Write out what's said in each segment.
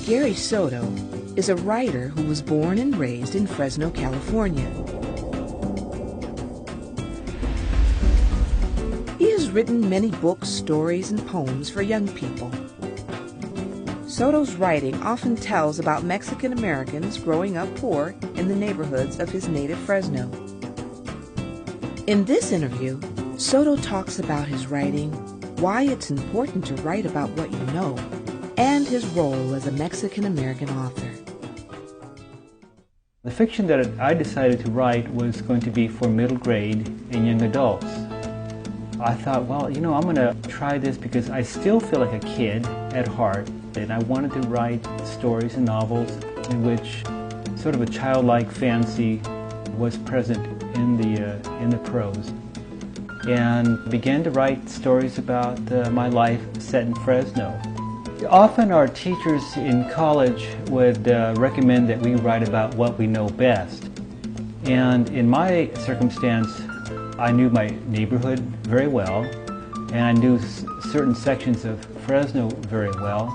Gary Soto is a writer who was born and raised in Fresno, California. He has written many books, stories, and poems for young people. Soto's writing often tells about Mexican Americans growing up poor in the neighborhoods of his native Fresno. In this interview, Soto talks about his writing, why it's important to write about what you know, and his role as a Mexican American author. The fiction that I decided to write was going to be for middle grade and young adults. I thought, well, I'm going to try this because I still feel like a kid at heart, and I wanted to write stories and novels in which sort of a childlike fancy was present in the prose, and began to write stories about my life set in Fresno. Often our teachers in college would recommend that we write about what we know best, and in my circumstance, I knew my neighborhood very well, and I knew certain sections of Fresno very well.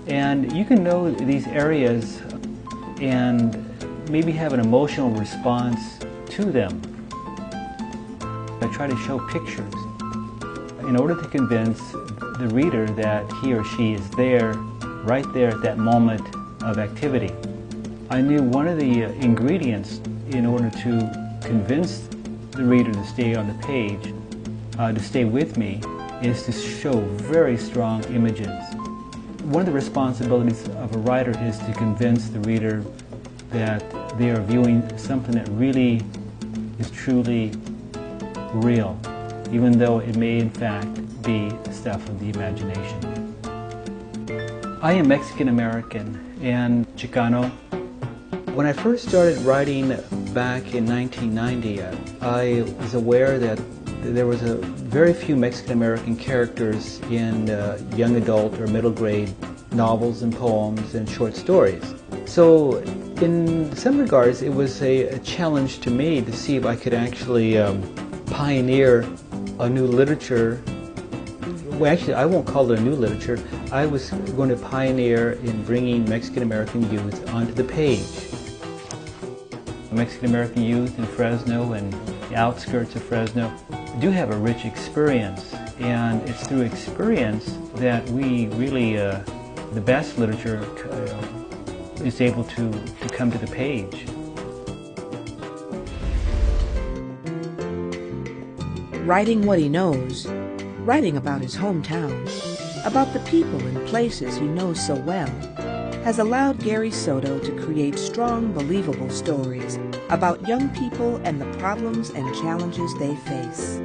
And you can know these areas and maybe have an emotional response to them. I try to show pictures in order to convince the reader that he or she is there, right there at that moment of activity. I knew one of the ingredients in order to convince the reader to stay on the page, to stay with me, is to show very strong images. One of the responsibilities of a writer is to convince the reader that they are viewing something that really is truly real, even though it may in fact be stuff of the imagination. I am Mexican American and Chicano. When I first started writing back in 1990, I was aware that there was very few Mexican American characters in young adult or middle grade novels and poems and short stories. So in some regards it was a challenge to me to see if I could actually pioneer a new literature. Well, actually, I won't call it a new literature. I was going to pioneer in bringing Mexican American youth onto the page. Mexican American youth in Fresno and the outskirts of Fresno do have a rich experience, and it's through experience that we really, the best literature is able to come to the page. Writing what he knows, writing about his hometown, about the people and places he knows so well, has allowed Gary Soto to create strong, believable stories about young people and the problems and challenges they face.